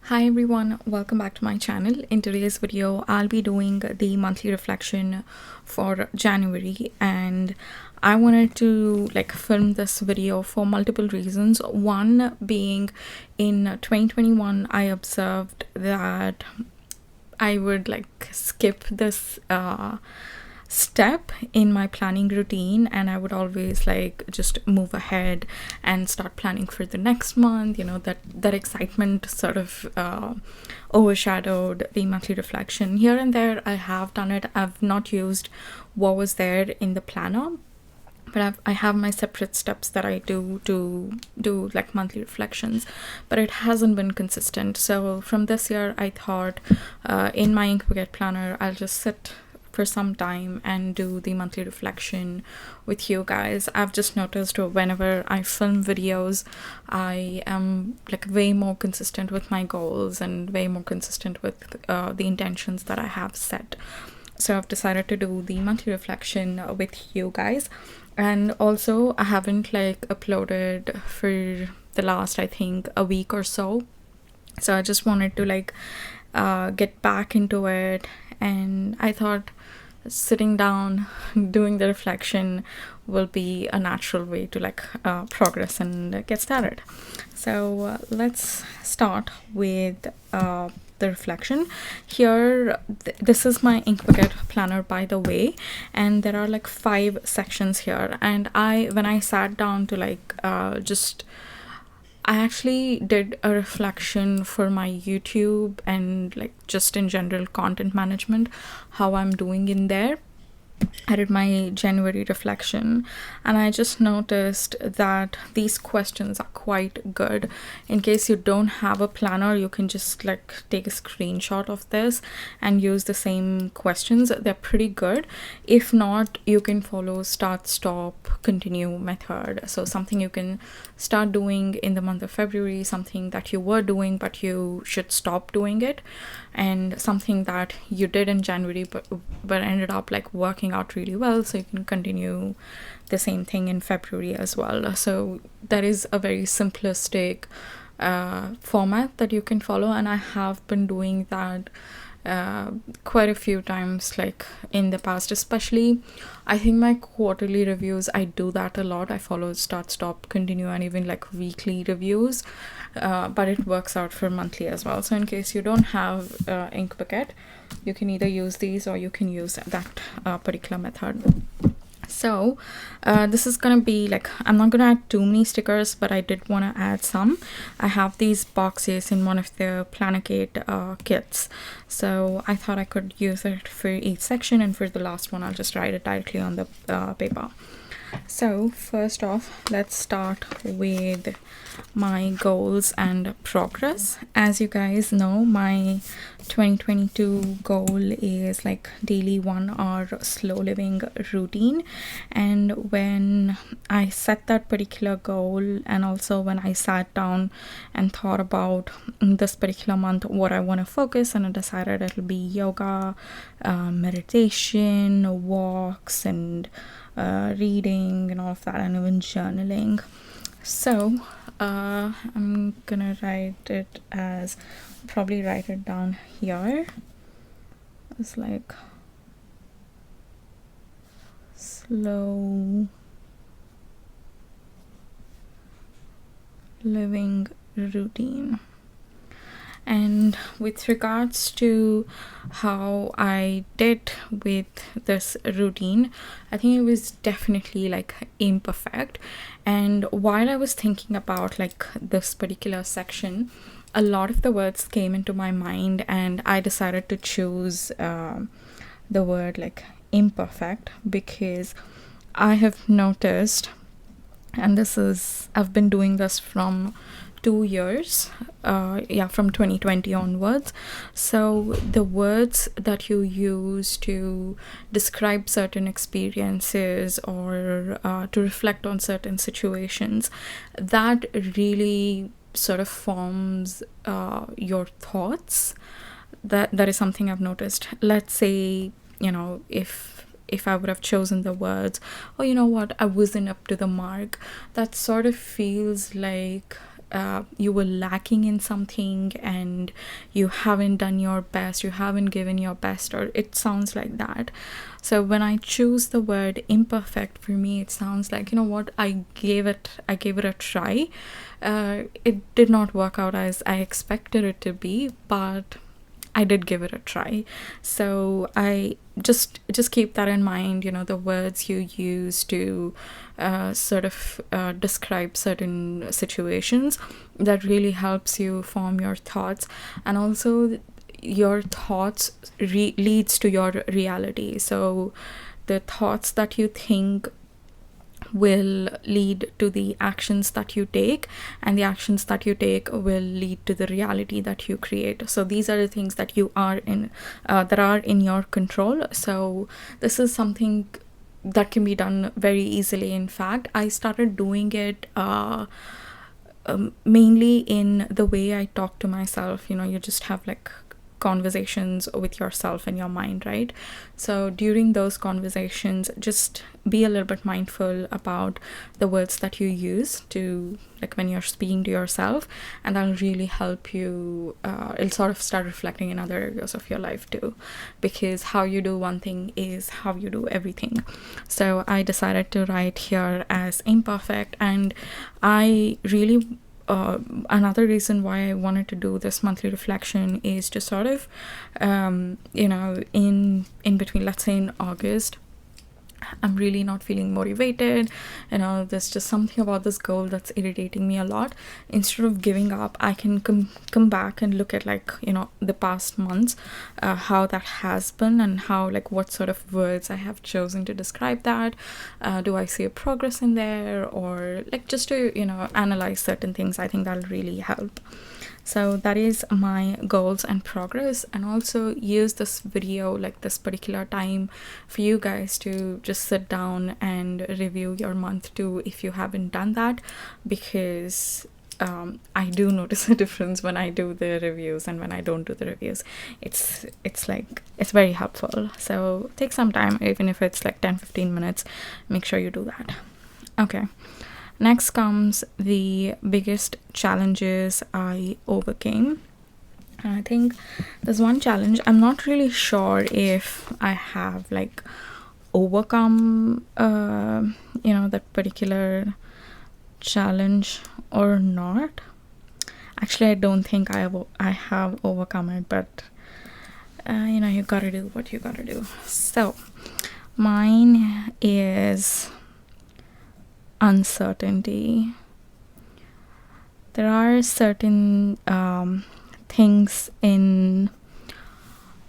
Hi everyone, welcome back to my channel. In today's video, I'll be doing the monthly reflection for January, and I wanted to film this video for multiple reasons. One being, in 2021 I observed that I would skip this step in my planning routine, and I would always just move ahead and start planning for the next month. That excitement sort of overshadowed the monthly reflection. Here and there I have done it. I've not used what was there in the planner, but I have my separate steps that I do to do monthly reflections, but it hasn't been consistent. So from this year I thought, in my ink bucket planner, I'll just sit for some time and do the monthly reflection with you guys. I've just noticed whenever I film videos, I am way more consistent with my goals and way more consistent with the intentions that I have set. So I've decided to do the monthly reflection with you guys. And also I haven't uploaded for the last, I think, a week or so. So I just wanted to get back into it, and I thought sitting down doing the reflection will be a natural way to progress and get started. So let's start with the reflection. Here, this is my ink bucket planner, by the way, and there are 5 sections here. And when I sat down to I actually did a reflection for my YouTube and just in general content management, how I'm doing in there. I did my January reflection, and I just noticed that these questions are quite good. In case you don't have a planner, you can just take a screenshot of this and use the same questions. They're pretty good. If not, you can follow start, stop, continue method. So something you can start doing in the month of February, something that you were doing but you should stop doing it, and something that you did in January but ended up working out really well, so you can continue the same thing in February as well. So that is a very simplistic format that you can follow, and I have been doing that quite a few times in the past. Especially I think my quarterly reviews, I do that a lot. I follow start, stop, continue, and even weekly reviews, but it works out for monthly as well. So in case you don't have ink bucket, you can either use these or you can use that particular method. So this is gonna be I'm not gonna add too many stickers, but I did want to add some. I have these boxes in one of the Planner Kit kits, so I thought I could use it for each section, and for the last one I'll just write it directly on the paper. So first off, let's start with my goals and progress. As you guys know, my 2022 goal is daily 1 hour slow living routine. And when I set that particular goal, and also when I sat down and thought about this particular month what I want to focus, and I decided it'll be yoga, meditation, walks, and reading and all of that, and even journaling. So I'm gonna write it as, probably write it down here. It's slow living routine. And with regards to how I did with this routine, I think it was definitely imperfect. And while I was thinking about this particular section, a lot of the words came into my mind, and I decided to choose the word imperfect, because I have noticed, and I've been doing this from 2 years, from 2020 onwards. So the words that you use to describe certain experiences or to reflect on certain situations, that really sort of forms your thoughts. That is something I've noticed. Let's say, if I would have chosen the words, oh, you know what, I wasn't up to the mark, that sort of feels like you were lacking in something and you haven't done your best, you haven't given your best, or it sounds like that. So when I choose the word imperfect, for me it sounds like, you know what, I gave it a try. It did not work out as I expected it to be, but I did give it a try. So I just keep that in mind. You know, the words you use to sort of describe certain situations, that really helps you form your thoughts, and also your thoughts leads to your reality. So the thoughts that you think will lead to the actions that you take, and the actions that you take will lead to the reality that you create. So these are the things that you are in that are in your control. So this is something that can be done very easily. In fact, I started doing it mainly in the way I talk to myself. You know, you just have like conversations with yourself in your mind, right? So during those conversations, just be a little bit mindful about the words that you use to, like, when you're speaking to yourself, and that'll really help you. It'll sort of start reflecting in other areas of your life too, because how you do one thing is how you do everything. So I decided to write here as imperfect, and I really another reason why I wanted to do this monthly reflection is to sort of, you know, in between, let's say in August, I'm really not feeling motivated. You know, there's just something about this goal that's irritating me a lot. Instead of giving up, I can come back and look at, like, you know, the past months, how that has been, and how, like, what sort of words I have chosen to describe that. Do I see a progress in there, or like just to, you know, analyze certain things. I think that'll really help. So that is my goals and progress, and also use this video, like this particular time, for you guys to just sit down and review your month too, if you haven't done that, because I do notice a difference when I do the reviews and when I don't do the reviews. It's like, it's very helpful. So take some time, even if it's like 10-15 minutes, make sure you do that. Okay. Next comes the biggest challenges I overcame. And I think there's one challenge, I'm not really sure if I have like overcome you know, that particular challenge or not. Actually, I don't think I have overcome it, but you know, you gotta do what you gotta do. So mine is uncertainty. There are certain things in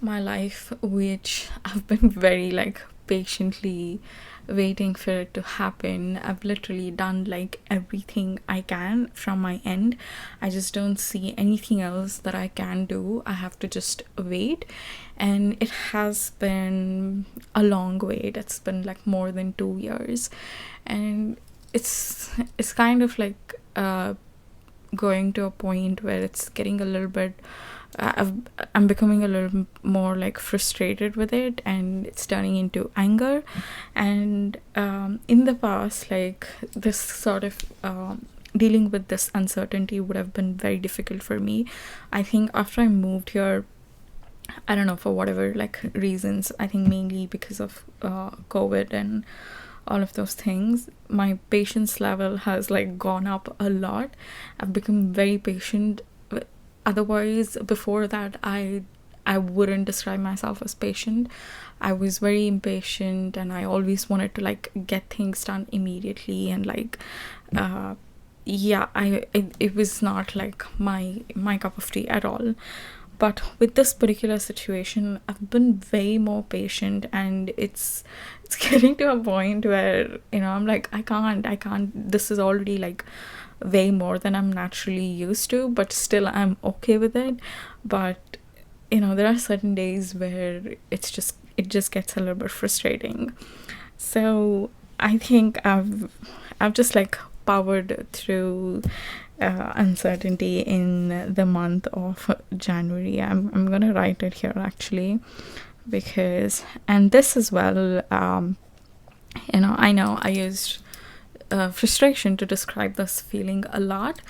my life which I've been very, like, patiently waiting for it to happen. I've literally done like everything I can from my end. I just don't see anything else that I can do. I have to just wait, and it has been a long wait. It's been like more than 2 years, and it's kind of like going to a point where it's getting a little bit I'm becoming a little more like frustrated with it, and it's turning into anger. And in the past, like, this sort of dealing with this uncertainty would have been very difficult for me. I think after I moved here, I don't know, for whatever like reasons, I think mainly because of COVID and all of those things, my patience level has like gone up a lot. I've become very patient. Otherwise, before that, I wouldn't describe myself as patient. I was very impatient, and I always wanted to like get things done immediately, and like it was not like my cup of tea at all. But with this particular situation, I've been way more patient, and it's getting to a point where, you know, I'm like, I can't, this is already like way more than I'm naturally used to, but still I'm okay with it. But, you know, there are certain days where it just gets a little bit frustrating. So I think I've just like powered through uncertainty in the month of January. I'm gonna write it here actually, because, and this as well, you know, I know I used frustration to describe this feeling a lot,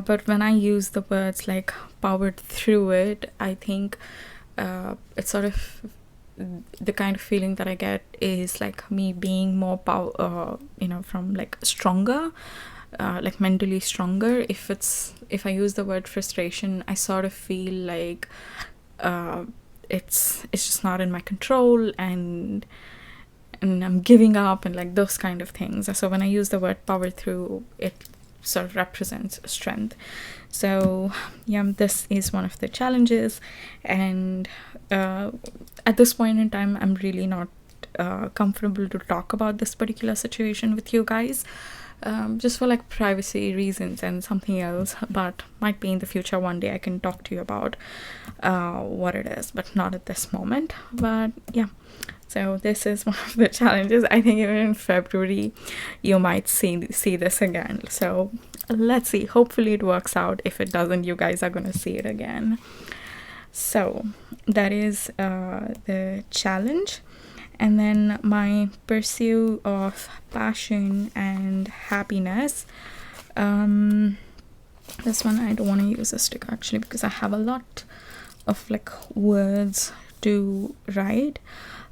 but when I use the words like powered through it, I think it's sort of the kind of feeling that I get is like me being more from like stronger, like mentally stronger. If I use the word frustration, I sort of feel like it's just not in my control, and I'm giving up, and like those kind of things. So when I use the word power through, it sort of represents strength. So yeah, this is one of the challenges, and at this point in time, I'm really not comfortable to talk about this particular situation with you guys, just for like privacy reasons and something else, but might be in the future one day I can talk to you about what it is, but not at this moment. But yeah, so this is one of the challenges. I think even in February you might see this again, so let's see. Hopefully it works out. If it doesn't, you guys are gonna see it again. So that is the challenge. And then my pursuit of passion and happiness. This one I don't want to use a sticker actually, because I have a lot of like words to write.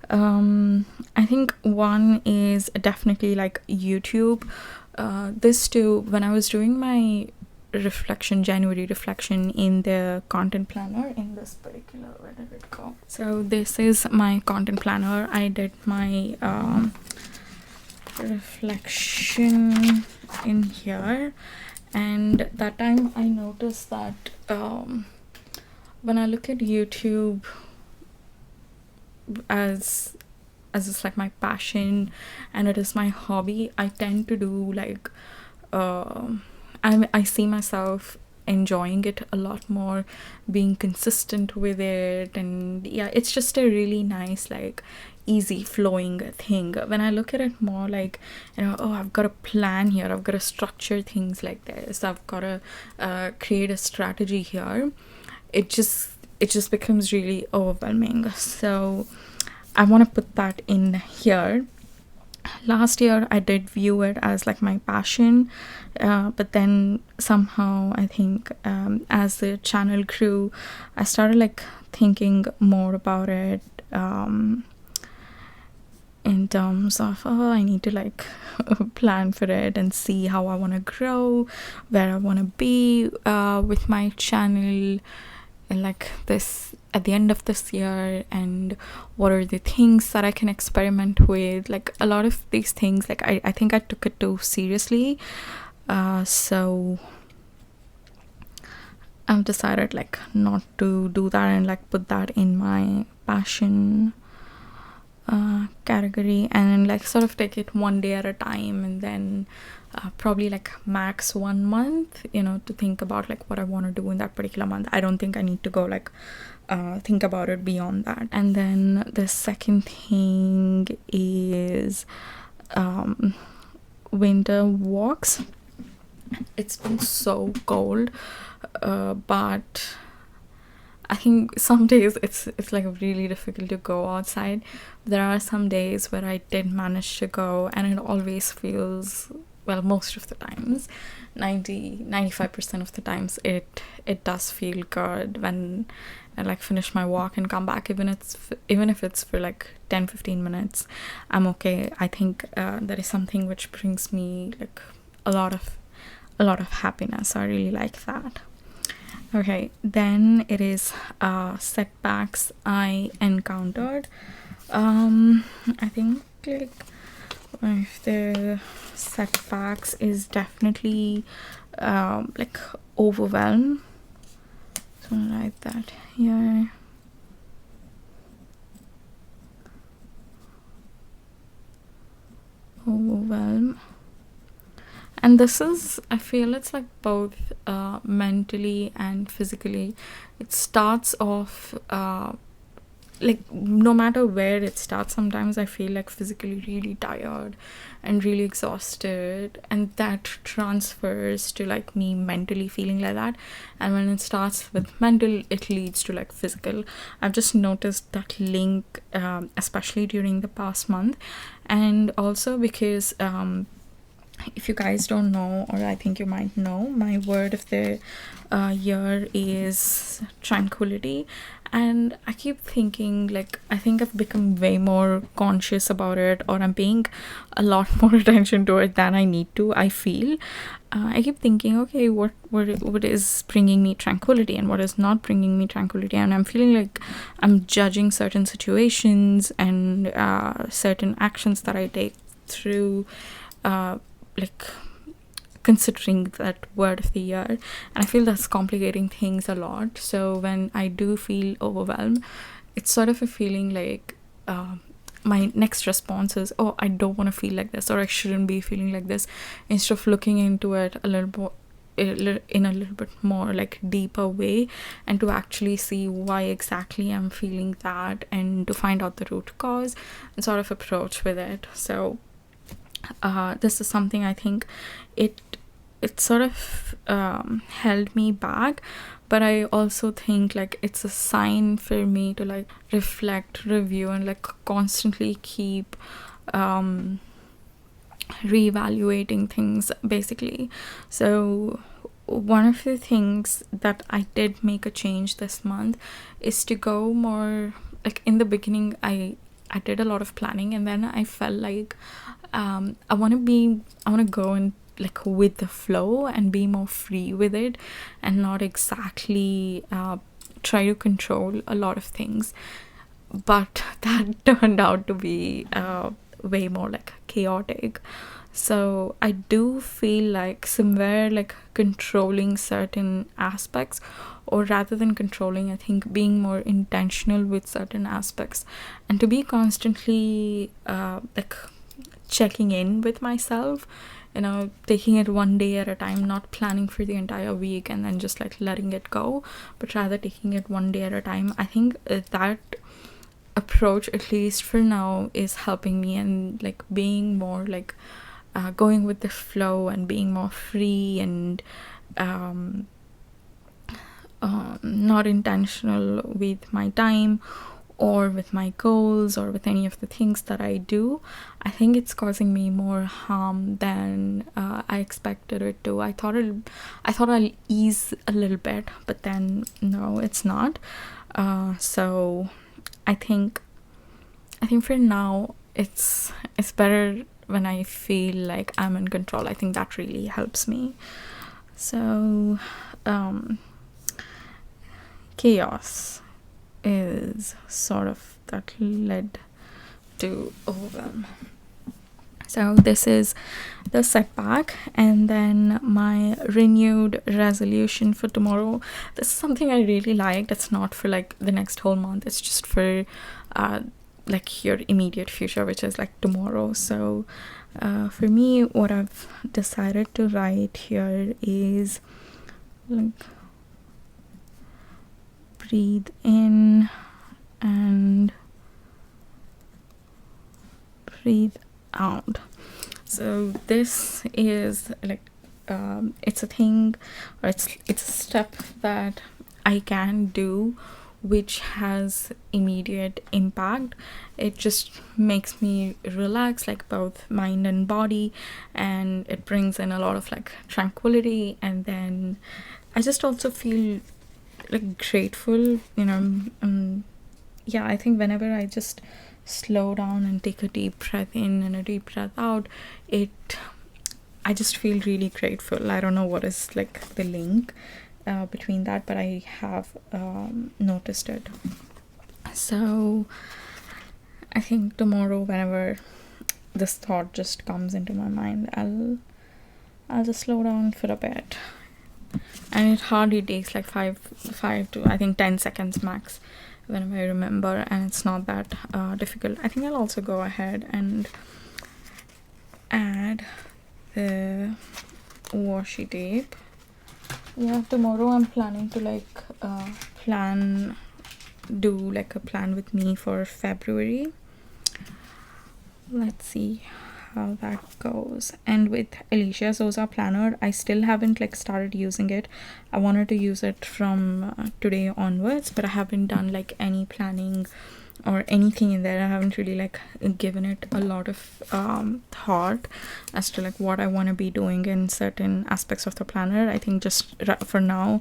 I think one is definitely like YouTube. This too, when I was doing my January reflection in the content planner, in this particular, where did it go? So this is my content planner. I did my reflection in here, and that time I noticed that when I look at YouTube as it's like my passion and it is my hobby, I tend to do like I see myself enjoying it a lot more, being consistent with it, and yeah, it's just a really nice, like easy flowing thing. When I look at it more like, oh, I've got a plan here, I've got to structure things like this, I've got to create a strategy here, it just becomes really overwhelming. So I want to put that in here. Last year I did view it as like my passion, but then somehow I think as the channel grew, I started like thinking more about it in terms of, oh, I need to like plan for it and see how I want to grow, where I want to be with my channel, and like this at the end of this year, and what are the things that I can experiment with. Like a lot of these things, like I think I took it too seriously, so I've decided like not to do that and like put that in my passion category, and like sort of take it one day at a time, and then probably like max 1 month, to think about like what I want to do in that particular month. I don't think I need to go like think about it beyond that. And then the second thing is winter walks. It's been so cold, but I think some days it's like really difficult to go outside. There are some days where I did manage to go, and it always feels, well, most of the times, 95% of the times, it does feel good when I like finish my walk and come back, even if it's for like 10-15 minutes, I'm okay. I think that is something which brings me like a lot of happiness. I really like that. Okay, then it is setbacks I encountered. I think like one of the setbacks is definitely like overwhelm. So I'll write that here. Overwhelm. And this is, I feel it's like both mentally and physically. It starts off like no matter where it starts, sometimes I feel like physically really tired and really exhausted, and that transfers to like me mentally feeling like that. And when it starts with mental, it leads to like physical. I've just noticed that link, especially during the past month, and also because if you guys don't know, or I think you might know, my word of the year is tranquility. And I keep thinking, like, I think I've become way more conscious about it, or I'm paying a lot more attention to it than I need to, I feel. I keep thinking, okay, what is bringing me tranquility and what is not bringing me tranquility, and I'm feeling like I'm judging certain situations and certain actions that I take through like considering that word of the year, and I feel that's complicating things a lot. So when I do feel overwhelmed, it's sort of a feeling like my next response is, oh, I don't want to feel like this, or I shouldn't be feeling like this, instead of looking into it a little more in a little bit more like deeper way, and to actually see why exactly I'm feeling that, and to find out the root cause and sort of approach with it. So this is something I think it sort of held me back, but I also think like it's a sign for me to like reflect, review, and like constantly keep reevaluating things, basically. So one of the things that I did make a change this month is to go more like, in the beginning I did a lot of planning, and then I felt like I want to go and like with the flow and be more free with it, and not exactly try to control a lot of things. But that turned out to be way more like chaotic. So I do feel like somewhere like controlling certain aspects, or rather than controlling, I think being more intentional with certain aspects, and to be constantly like checking in with myself, you know, taking it one day at a time, not planning for the entire week and then just like letting it go, but rather taking it one day at a time. I think that approach, at least for now, is helping me, and like being more like going with the flow and being more free, and not intentional with my time or with my goals or with any of the things that I do. I think it's causing me more harm than I expected it to. I thought I'll ease a little bit, but then no, it's not. So I think for now it's better when I feel like I'm in control. I think that really helps me. So chaos is sort of that led to overwhelm. So this is the setback, and then my renewed resolution for tomorrow. This is something I really liked. It's not for like the next whole month, it's just for like your immediate future, which is like tomorrow. So for me, what I've decided to write here is like breathe in and breathe out. So this is like it's a thing, or it's a step that I can do, which has immediate impact. It just makes me relax, like both mind and body, and it brings in a lot of like tranquility, and then I just also feel like grateful, you know. Yeah, I think whenever I just slow down and take a deep breath in and a deep breath out, I just feel really grateful. I don't know what is like the link between that, but I have noticed it. So I think tomorrow, whenever this thought just comes into my mind, I'll just slow down for a bit, and it hardly takes like five to I think 10 seconds max whenever I remember, and it's not that difficult. I think I'll also go ahead and add the washi tape. Yeah, tomorrow I'm planning to like do like a plan with me for February. Let's see how that goes. And with Alicia's Oza planner, I still haven't like started using it. I wanted to use it from today onwards, but I haven't done like any planning or anything in there. I haven't really like given it a lot of thought as to like what I want to be doing in certain aspects of the planner. I think just for now,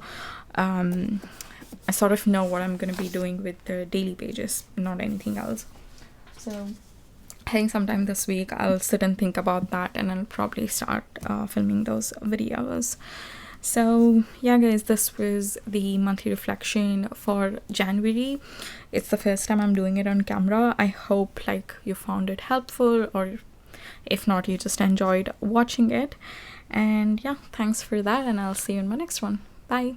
I sort of know what I'm going to be doing with the daily pages, not anything else. So I think sometime this week I'll sit and think about that, and I'll probably start filming those videos. So yeah guys, this was the monthly reflection for January. It's the first time I'm doing it on camera. I hope like you found it helpful, or if not, you just enjoyed watching it. And yeah, thanks for that, and I'll see you in my next one. Bye.